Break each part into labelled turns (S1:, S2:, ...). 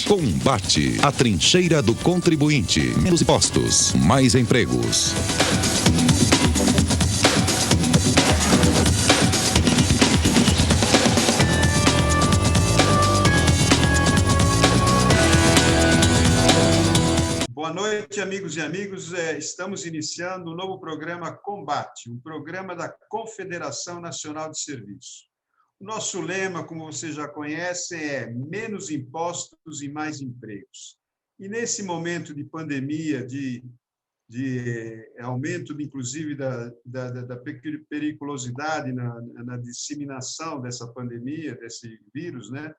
S1: Combate, a trincheira do contribuinte. Menos impostos, mais empregos.
S2: Boa noite, amigos e amigos. Estamos iniciando um novo programa Combate, um programa da Confederação Nacional de Serviços. O nosso lema, como vocês já conhecem, é menos impostos e mais empregos. E nesse momento de pandemia, de aumento, inclusive, da periculosidade na disseminação dessa pandemia, desse vírus, né,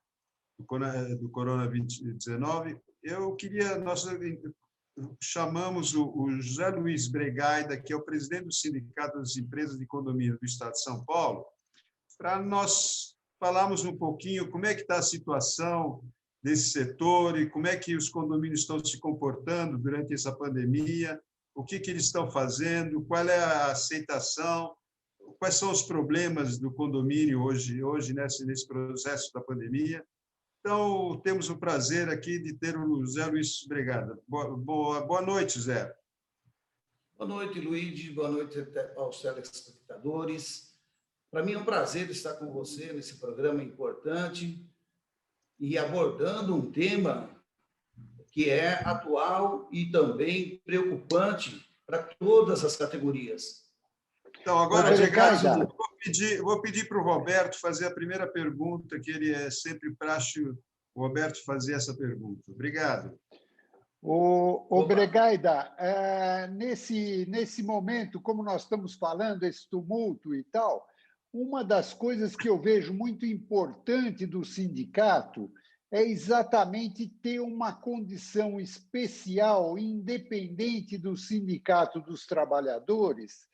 S2: do Corona-19, nós chamamos o José Luiz Bregaida, que é o presidente do Sindicato das Empresas de Condomínio do Estado de São Paulo, para nós falarmos um pouquinho como é que está a situação desse setor e como é que os condomínios estão se comportando durante essa pandemia, o que eles estão fazendo, qual é a aceitação, quais são os problemas do condomínio hoje nesse processo da pandemia. Então, temos o prazer aqui de ter o José Luiz Bregaida. Boa noite, Zé.
S3: Boa noite, Luiz. Boa noite aos telespectadores. Para mim é um prazer estar com você nesse programa importante e abordando um tema que é atual e também preocupante para todas as categorias.
S2: Então, agora, vou pedir para o Roberto fazer a primeira pergunta, que ele é sempre praxe o Roberto fazer essa pergunta. Obrigado.
S4: O Bregaida, nesse momento, como nós estamos falando, esse tumulto e tal, uma das coisas que eu vejo muito importante do sindicato é exatamente ter uma condição especial, independente do sindicato dos trabalhadores,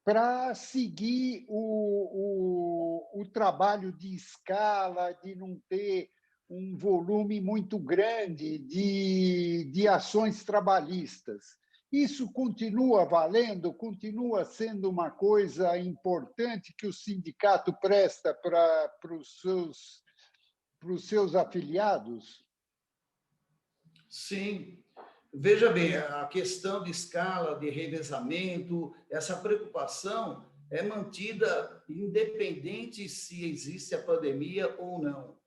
S4: para seguir o trabalho de escala, de não ter um volume muito grande de ações trabalhistas. Isso continua valendo, continua sendo uma coisa importante que o sindicato presta para os seus afiliados?
S3: Sim. Veja bem, a questão de escala, de revezamento, essa preocupação é mantida independente se existe a pandemia ou não.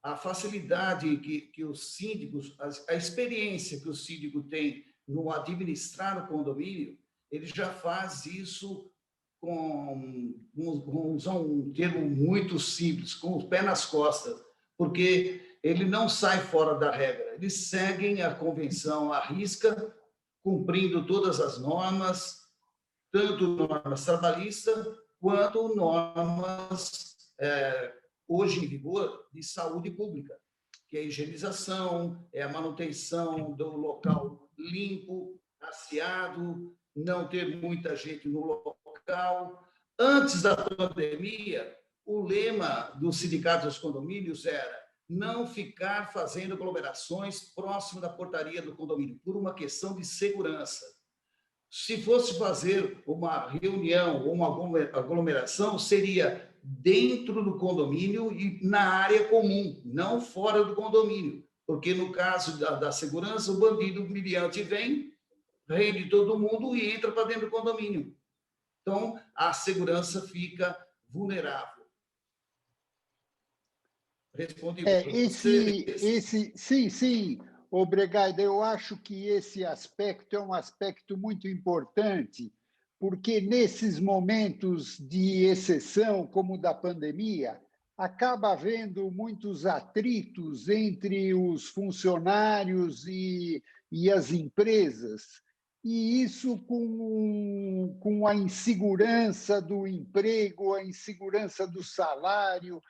S3: A facilidade que os síndicos, a experiência que o síndico tem no administrar o condomínio, ele já faz isso usar um termo muito simples, com o pé nas costas, porque ele não sai fora da regra, eles seguem a convenção à risca, cumprindo todas as normas, tanto normas trabalhistas quanto normas hoje em vigor de saúde pública, que é a higienização, é a manutenção do local limpo, asseado, não ter muita gente no local. Antes da pandemia, o lema do Sindicato dos Condomínios era não ficar fazendo aglomerações próximo da portaria do condomínio, por uma questão de segurança. Se fosse fazer uma reunião ou uma aglomeração, seria dentro do condomínio e na área comum, não fora do condomínio, porque no caso da segurança, o bandido humilhante vem, rende todo mundo e entra para dentro do condomínio. Então, a segurança fica vulnerável.
S4: Respondi sim. Bregaida, eu acho que esse aspecto é um aspecto muito importante, porque nesses momentos de exceção, como o da pandemia, acaba havendo muitos atritos entre os funcionários e as empresas, e isso com a insegurança do emprego, a insegurança do salário,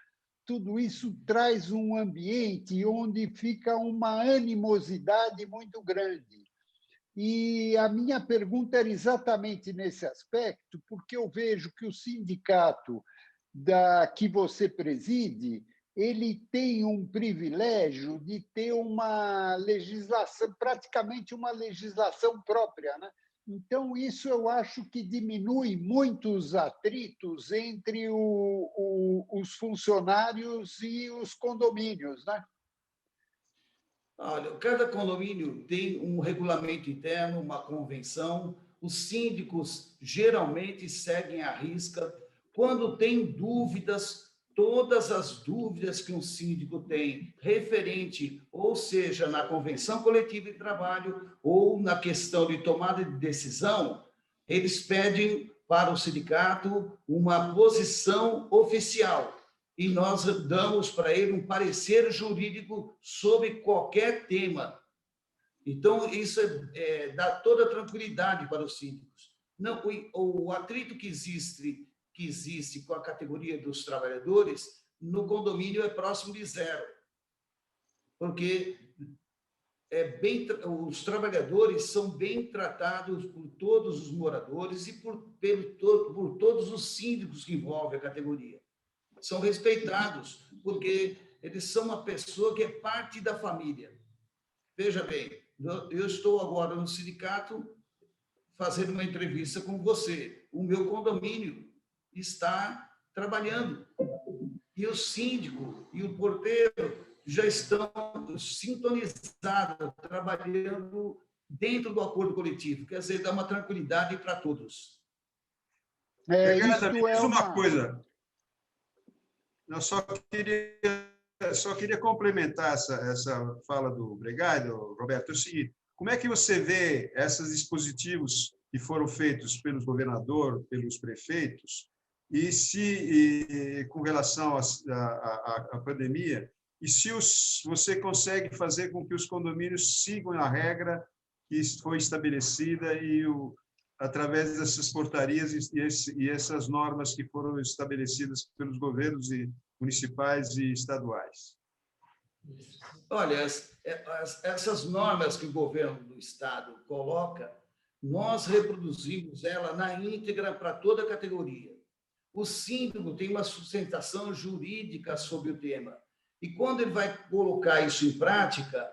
S4: tudo isso traz um ambiente onde fica uma animosidade muito grande. E a minha pergunta era exatamente nesse aspecto, porque eu vejo que o sindicato que você preside, ele tem um privilégio de ter uma legislação, praticamente uma legislação própria, né? Então, isso eu acho que diminui muito os atritos entre os funcionários e os condomínios, né?
S3: Olha, cada condomínio tem um regulamento interno, uma convenção. Os síndicos geralmente seguem à risca. Quando tem dúvidas, todas as dúvidas que um síndico tem referente, ou seja, na convenção coletiva de trabalho ou na questão de tomada de decisão, eles pedem para o sindicato uma posição oficial e nós damos para ele um parecer jurídico sobre qualquer tema. Então, isso dá toda tranquilidade para os síndicos. Não, o atrito que existe com a categoria dos trabalhadores, no condomínio é próximo de zero, porque os trabalhadores são bem tratados por todos os moradores e por todos os síndicos que envolvem a categoria. São respeitados, porque eles são uma pessoa que é parte da família. Veja bem, eu estou agora no sindicato fazendo uma entrevista com você. O meu condomínio está trabalhando. E o síndico e o porteiro já estão sintonizados, trabalhando dentro do acordo coletivo. Quer dizer, dá uma tranquilidade para todos.
S2: Isso é uma coisa. Eu só queria complementar essa fala do Bregai, Roberto. É o seguinte: como é que você vê esses dispositivos que foram feitos pelos governadores, pelos prefeitos, com relação à pandemia, e se você consegue fazer com que os condomínios sigam a regra que foi estabelecida através dessas portarias e essas normas que foram estabelecidas pelos governos municipais e estaduais?
S3: Olha, essas normas que o governo do estado coloca, nós reproduzimos ela na íntegra para toda a categoria. O síndico tem uma sustentação jurídica sobre o tema. E quando ele vai colocar isso em prática,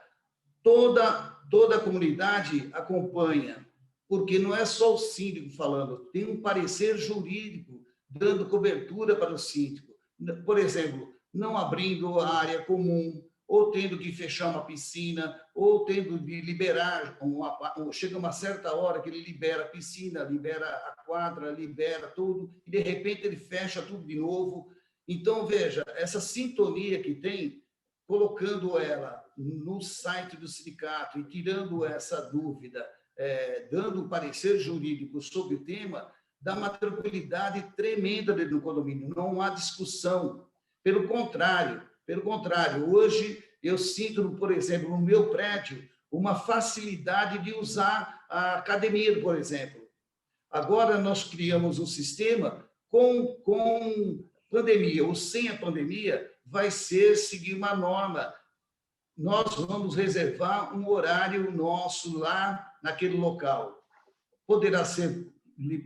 S3: toda a comunidade acompanha, porque não é só o síndico falando, tem um parecer jurídico dando cobertura para o síndico. Por exemplo, não abrindo a área comum, ou tendo que fechar uma piscina, ou tendo de liberar, chega uma certa hora que ele libera a piscina, libera a quadra, libera tudo, e de repente ele fecha tudo de novo. Então, veja, essa sintonia que tem, colocando ela no site do sindicato e tirando essa dúvida, dando um parecer jurídico sobre o tema, dá uma tranquilidade tremenda dentro do condomínio, não há discussão. Pelo contrário, hoje eu sinto, por exemplo, no meu prédio, uma facilidade de usar a academia, por exemplo. Agora nós criamos um sistema com pandemia ou sem a pandemia, vai ser seguir uma norma. Nós vamos reservar um horário nosso lá naquele local. Poderá ser,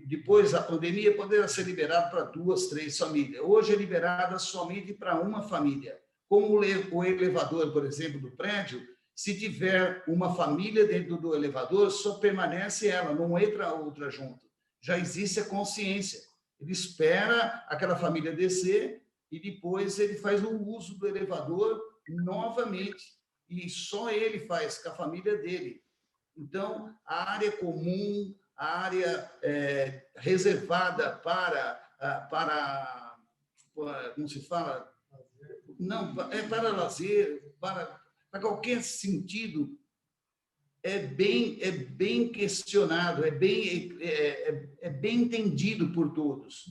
S3: depois da pandemia, poderá ser liberado para 2, 3 famílias. Hoje é liberada somente para uma família. Como o elevador, por exemplo, do prédio, se tiver uma família dentro do elevador, só permanece ela, não entra outra junto. Já existe a consciência. Ele espera aquela família descer e depois ele faz o uso do elevador novamente. E só ele faz com a família dele. Então, a área comum, a área reservada para, como se fala? Não, para lazer, para qualquer sentido, é bem questionado, é bem entendido por todos.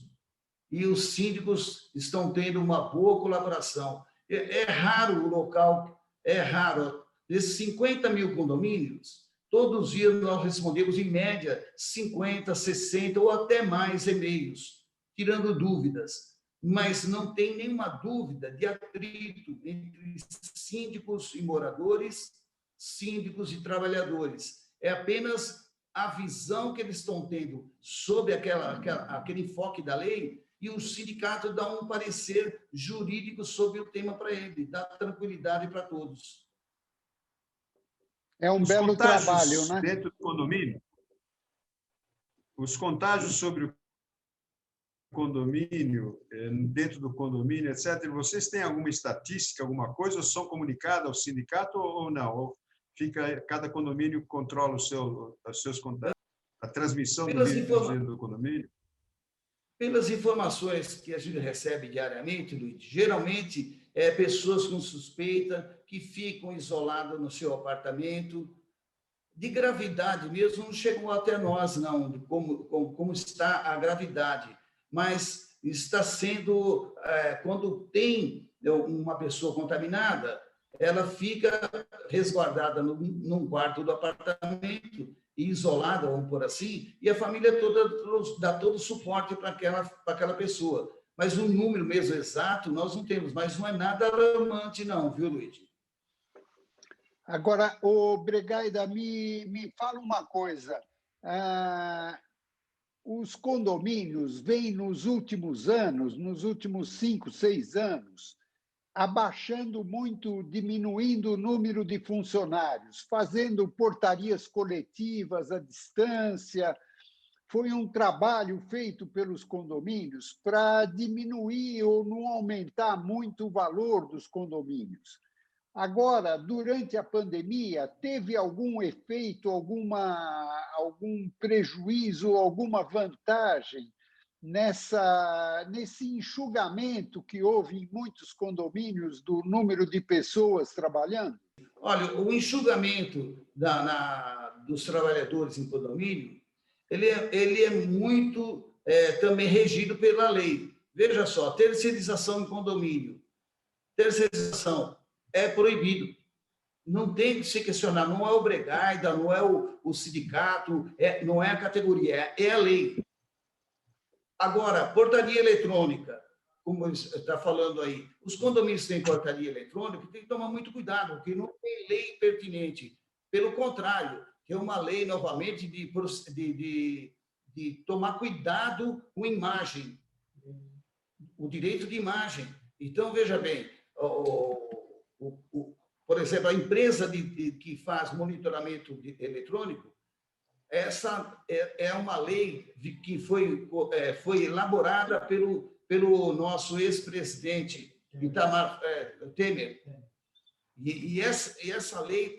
S3: E os síndicos estão tendo uma boa colaboração. É raro o local, é raro. Desses 50 mil condomínios, todos os dias nós respondemos, em média, 50, 60 ou até mais e-mails, tirando dúvidas. Mas não tem nenhuma dúvida de atrito entre síndicos e moradores, síndicos e trabalhadores. É apenas a visão que eles estão tendo sobre aquele enfoque da lei, e o sindicato dá um parecer jurídico sobre o tema para ele, dá tranquilidade para todos.
S4: É um belo trabalho, né?
S2: Dentro do condomínio, os contágios sobre o condomínio, dentro do condomínio, etc., vocês têm alguma estatística, alguma coisa, ou são comunicados ao sindicato ou não? Ou cada condomínio controla os seus contatos, a transmissão do vírus dentro do condomínio?
S3: Pelas informações que a gente recebe diariamente, Luiz, geralmente pessoas com suspeita que ficam isoladas no seu apartamento. De gravidade mesmo, não chegou até nós, não, de como está a gravidade. Mas está sendo, quando tem uma pessoa contaminada, ela fica resguardada num quarto do apartamento, isolada, vamos por assim, e a família toda dá todo o suporte para aquela pessoa. Mas o número mesmo exato nós não temos, mas não é nada alarmante não, viu, Luiz?
S4: Agora, o Bregaida, me fala uma coisa. Os condomínios vêm nos últimos anos, nos últimos 5, 6 anos, abaixando muito, diminuindo o número de funcionários, fazendo portarias coletivas à distância. Foi um trabalho feito pelos condomínios para diminuir ou não aumentar muito o valor dos condomínios. Agora, durante a pandemia, teve algum efeito, algum prejuízo, alguma vantagem nesse enxugamento que houve em muitos condomínios do número de pessoas trabalhando?
S3: Olha, o enxugamento dos trabalhadores em condomínio, ele é muito também regido pela lei. Veja só, terceirização em condomínio. Terceirização é proibido. Não tem que se questionar, não é o Bregaida, não é o sindicato, não é a categoria, é a lei. Agora, portaria eletrônica, como está falando aí, os condomínios têm portaria eletrônica, tem que tomar muito cuidado, porque não tem lei pertinente. Pelo contrário, é uma lei, novamente, de tomar cuidado com imagem, o direito de imagem. Então, veja bem, por exemplo, a empresa que faz monitoramento eletrônico, essa é uma lei que foi elaborada pelo nosso ex-presidente Itamar Temer. E essa lei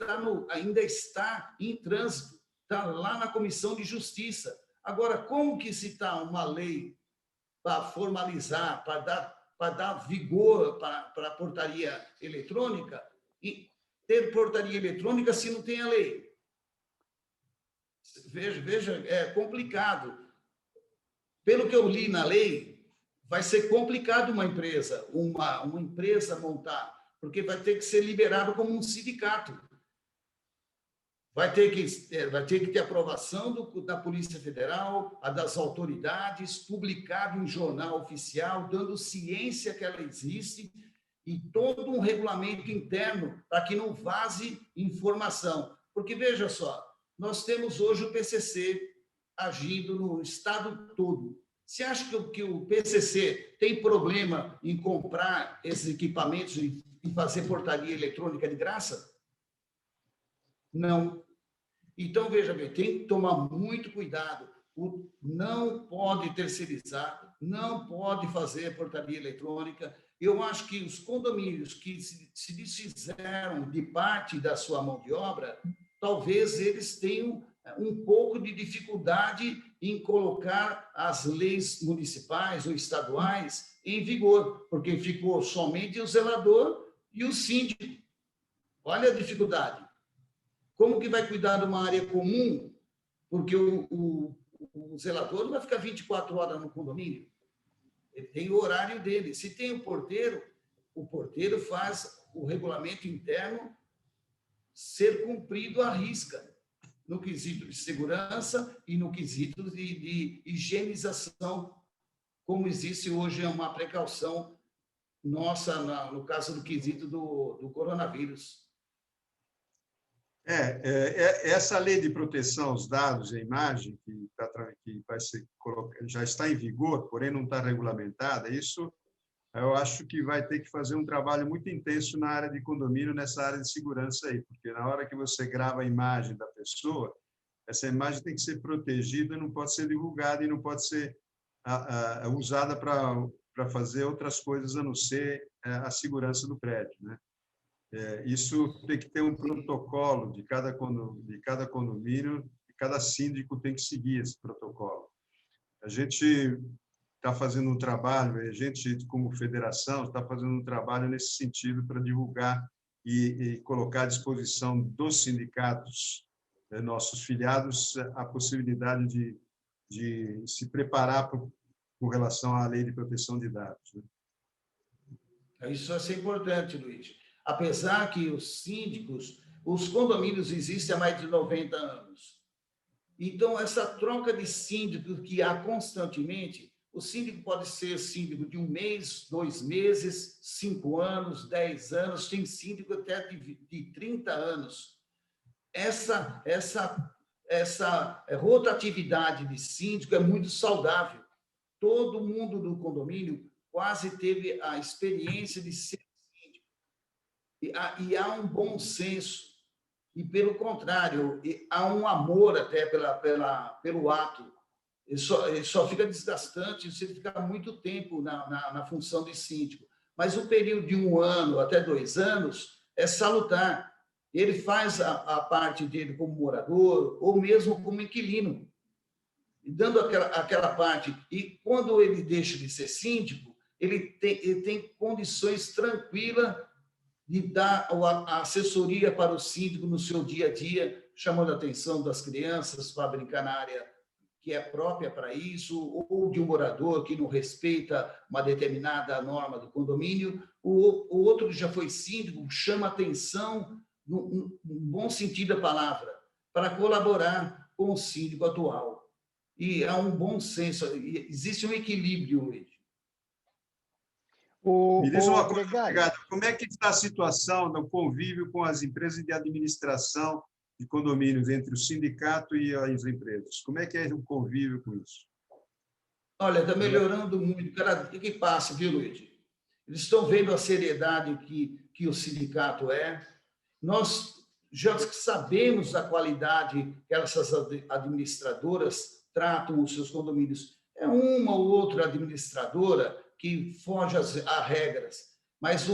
S3: ainda está em trânsito, está lá na Comissão de Justiça. Agora, como que se está uma lei para formalizar, para dar vigor para a portaria eletrônica, e ter portaria eletrônica se não tem a lei? Veja, é complicado. Pelo que eu li na lei, vai ser complicado uma empresa montar, porque vai ter que ser liberado como um sindicato. Vai ter que ter aprovação da Polícia Federal, a das autoridades, publicado em jornal oficial, dando ciência que ela existe, e todo um regulamento interno para que não vaze informação. Porque, veja só, nós temos hoje o PCC agindo no estado todo. Você acha que o PCC tem problema em comprar esses equipamentos e fazer portaria eletrônica de graça? Não. Então, veja bem, tem que tomar muito cuidado. Não pode terceirizar, não pode fazer portaria eletrônica. Eu acho que os condomínios que se desfizeram de parte da sua mão de obra, talvez eles tenham um pouco de dificuldade em colocar as leis municipais ou estaduais em vigor, porque ficou somente o zelador e o síndico. Olha a dificuldade. Como que vai cuidar de uma área comum? Porque o zelador não vai ficar 24 horas no condomínio. Ele tem o horário dele. Se tem o porteiro faz o regulamento interno ser cumprido à risca, no quesito de segurança e no quesito de higienização, como existe hoje uma precaução nossa no caso do quesito do coronavírus.
S2: Essa lei de proteção aos dados e à imagem, que vai ser já está em vigor, porém não está regulamentada, isso eu acho que vai ter que fazer um trabalho muito intenso na área de condomínio, nessa área de segurança aí, porque na hora que você grava a imagem da pessoa, essa imagem tem que ser protegida, não pode ser divulgada e não pode ser usada para fazer outras coisas a não ser a segurança do prédio, né? Isso tem que ter um protocolo de cada condomínio, e cada síndico tem que seguir esse protocolo. A gente está fazendo um trabalho, a gente, como federação, está fazendo um trabalho nesse sentido para divulgar e colocar à disposição dos sindicatos, nossos filiados, a possibilidade de se preparar com relação à lei de proteção de dados, né?
S3: Isso vai ser importante, Luiz. Apesar que os síndicos, os condomínios existem há mais de 90 anos. Então, essa troca de síndicos que há constantemente, o síndico pode ser síndico de 1 mês, 2 meses, 5 anos, 10 anos, tem síndico até de 30 anos. Essa rotatividade de síndico é muito saudável. Todo mundo do condomínio quase teve a experiência de ser síndico. E há um bom senso. E, pelo contrário, há um amor até pelo ato. Ele só fica desgastante se ele ficar muito tempo na função de síndico. Mas o período de 1 ano até 2 anos é salutar. Ele faz a parte dele como morador ou mesmo como inquilino, dando aquela parte. E quando ele deixa de ser síndico, ele tem condições tranquilas de dar a assessoria para o síndico no seu dia a dia, chamando a atenção das crianças para brincar na área que é própria para isso, ou de um morador que não respeita uma determinada norma do condomínio. O outro que já foi síndico chama atenção, no bom sentido da palavra, para colaborar com o síndico atual. E há um bom senso, existe um equilíbrio hoje.
S2: Me diz uma coisa, obrigado. Como é que está a situação do convívio com as empresas de administração de condomínios entre o sindicato e as empresas? Como é que é o convívio com isso?
S3: Olha, está melhorando muito. Cada dia que passa, viu, Luiz? Eles estão vendo a seriedade que o sindicato é. Nós já sabemos a qualidade que essas administradoras tratam os seus condomínios. É uma ou outra administradora que foge às regras, mas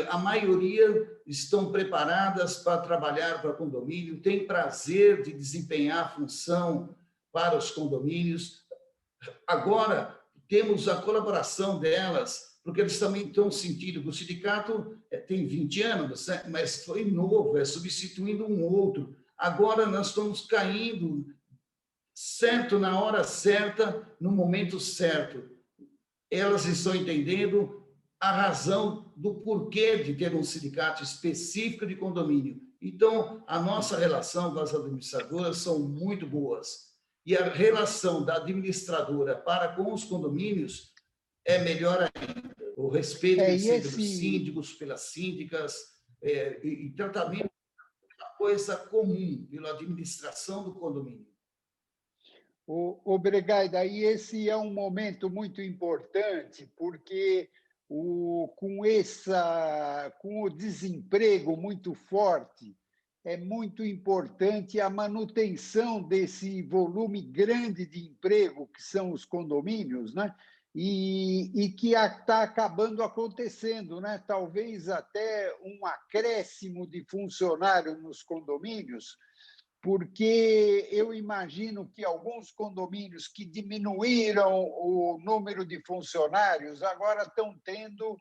S3: a maioria estão preparadas para trabalhar para o condomínio, tem prazer de desempenhar a função para os condomínios. Agora, temos a colaboração delas, porque eles também estão sentindo que o sindicato tem 20 anos, né? Mas foi novo, substituindo um outro. Agora nós estamos caindo certo na hora certa, no momento certo. Elas estão entendendo a razão do porquê de ter um sindicato específico de condomínio. Então, a nossa relação com as administradoras são muito boas. E a relação da administradora para com os condomínios é melhor ainda. O respeito pelos síndicos, pelas síndicas, e tratamento é uma coisa comum pela administração do condomínio.
S4: Bregaida, e esse é um momento muito importante, porque com o desemprego muito forte, é muito importante a manutenção desse volume grande de emprego que são os condomínios, né? E que está acabando acontecendo, né? Talvez até um acréscimo de funcionário nos condomínios, porque eu imagino que alguns condomínios que diminuíram o número de funcionários agora estão tendo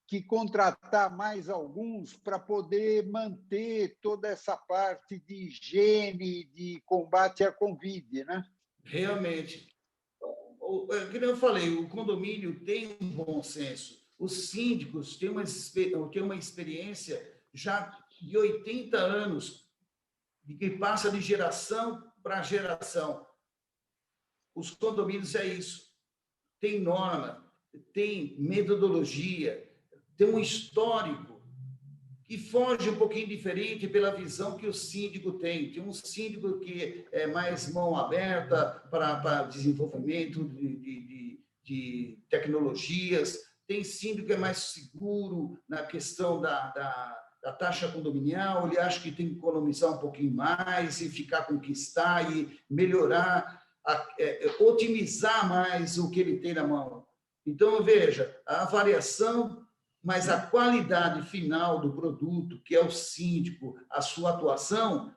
S4: que contratar mais alguns para poder manter toda essa parte de higiene, de combate à Covid, né?
S3: Realmente. Como eu falei, o condomínio tem um bom senso. Os síndicos têm uma experiência já de 80 anos, que passa de geração para geração. Os condomínios é isso. Tem norma, tem metodologia, tem um histórico que foge um pouquinho diferente pela visão que o síndico tem. Tem um síndico que é mais mão aberta para desenvolvimento de tecnologias, tem síndico que é mais seguro na questão da taxa condominial, ele acha que tem que economizar um pouquinho mais e ficar com o que está e melhorar otimizar mais o que ele tem na mão. Então, veja, a avaliação, mas a qualidade final do produto, que é o síndico, a sua atuação,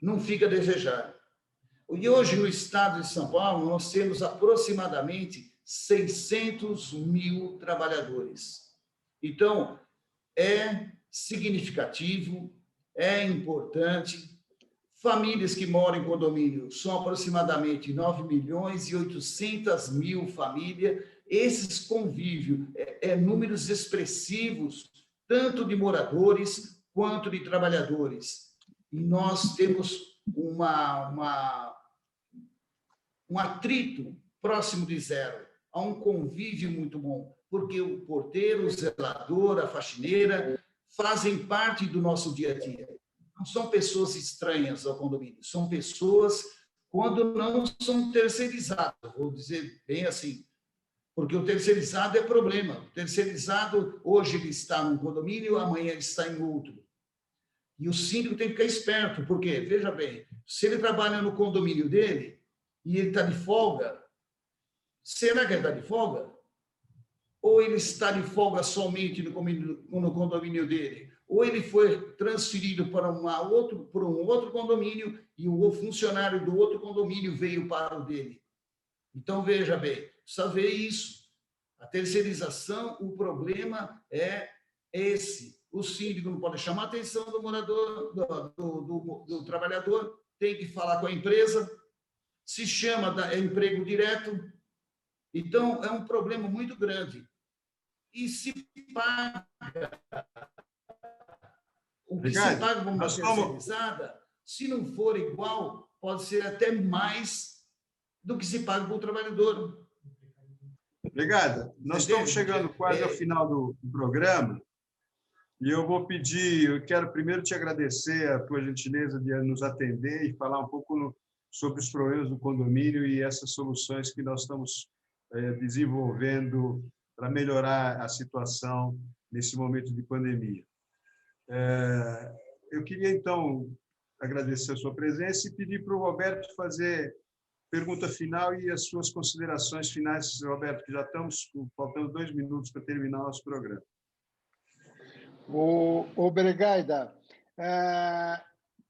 S3: não fica a desejar. E hoje, no estado de São Paulo, nós temos aproximadamente 600 mil trabalhadores. Então, é significativo, é importante. Famílias que moram em condomínio são aproximadamente 9.800.000 famílias. Esses convívios números expressivos, tanto de moradores quanto de trabalhadores. E nós temos um atrito próximo de zero. Há um convívio muito bom, porque o porteiro, o zelador, a faxineira fazem parte do nosso dia a dia. Não são pessoas estranhas ao condomínio, são pessoas quando não são terceirizadas, vou dizer bem assim, porque o terceirizado é problema. O terceirizado, hoje ele está num condomínio, amanhã ele está em outro. E o síndico tem que ficar esperto, porque, veja bem, se ele trabalha no condomínio dele e ele está de folga, será que ele está de folga? Ou ele está de folga somente no condomínio dele? Ou ele foi transferido para um outro condomínio e o funcionário do outro condomínio veio para o dele? Então, veja bem, precisa ver isso. A terceirização, o problema é esse. O síndico não pode chamar a atenção do morador, do trabalhador, tem que falar com a empresa, se chama emprego direto. Então, é um problema muito grande. E se paga, o que se paga por uma terceirizada, se não for igual, pode ser até mais do que se paga para o trabalhador.
S2: Obrigado. Nós estamos chegando quase ao final do programa e eu quero primeiro te agradecer a tua gentileza de nos atender e falar um pouco sobre os problemas do condomínio e essas soluções que nós estamos desenvolvendo para melhorar a situação nesse momento de pandemia. Eu queria, então, agradecer a sua presença e pedir para o Roberto fazer pergunta final e as suas considerações finais, Roberto, que já estamos faltando 2 minutos para terminar o nosso programa.
S4: Obrigada.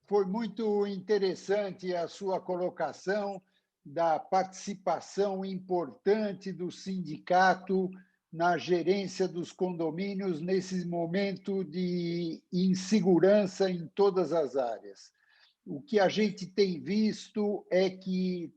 S4: Foi muito interessante a sua colocação da participação importante do sindicato na gerência dos condomínios nesse momento de insegurança em todas as áreas. O que a gente tem visto é que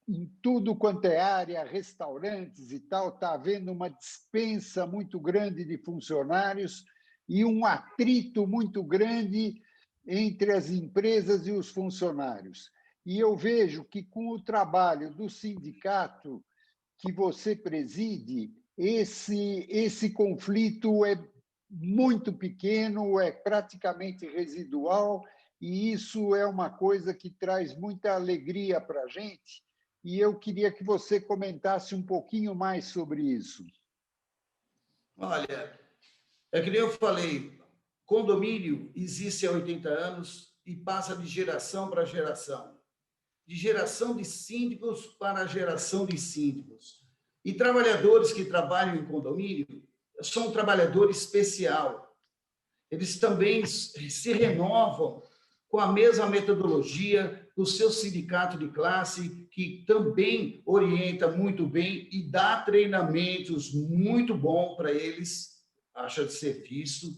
S4: em tudo quanto é área, restaurantes e tal, está havendo uma dispensa muito grande de funcionários e um atrito muito grande entre as empresas e os funcionários. E eu vejo que, com o trabalho do sindicato que você preside, esse conflito é muito pequeno, é praticamente residual, e isso é uma coisa que traz muita alegria para a gente. E eu queria que você comentasse um pouquinho mais sobre isso.
S3: Olha, é que nem eu falei, condomínio existe há 80 anos e passa de geração para geração. De geração de síndicos para geração de síndicos. E trabalhadores que trabalham em condomínio são um trabalhador especial. Eles também se renovam com a mesma metodologia do seu sindicato de classe, que também orienta muito bem e dá treinamentos muito bons para eles, acha de ser visto.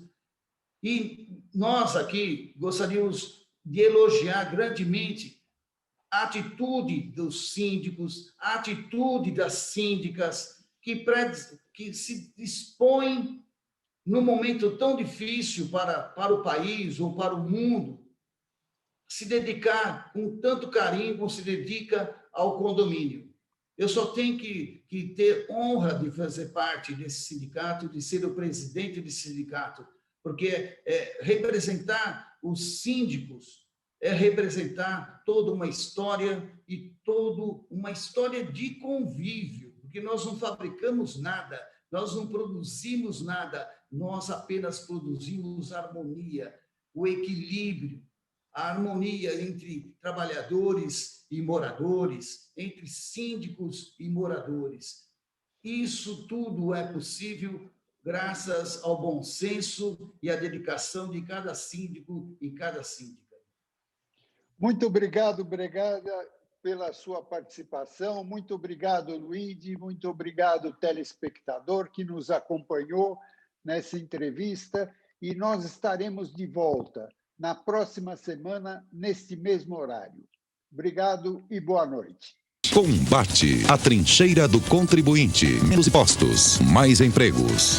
S3: E nós aqui gostaríamos de elogiar grandemente a atitude dos síndicos, a atitude das síndicas, que se dispõem, num momento tão difícil para o país ou para o mundo, se dedicar com tanto carinho como se dedica ao condomínio. Eu só tenho que ter honra de fazer parte desse sindicato, de ser o presidente desse sindicato, porque representar os síndicos é representar toda uma história e toda uma história de convívio, porque nós não fabricamos nada, nós não produzimos nada, nós apenas produzimos harmonia, o equilíbrio, a harmonia entre trabalhadores e moradores, entre síndicos e moradores. Isso tudo é possível graças ao bom senso e à dedicação de cada síndico e cada síndica.
S4: Muito obrigado, Bregada, pela sua participação. Muito obrigado, Luigi. Muito obrigado, telespectador, que nos acompanhou nessa entrevista. E nós estaremos de volta na próxima semana, neste mesmo horário. Obrigado e boa noite.
S1: Combate a trincheira do contribuinte. Menos impostos, mais empregos.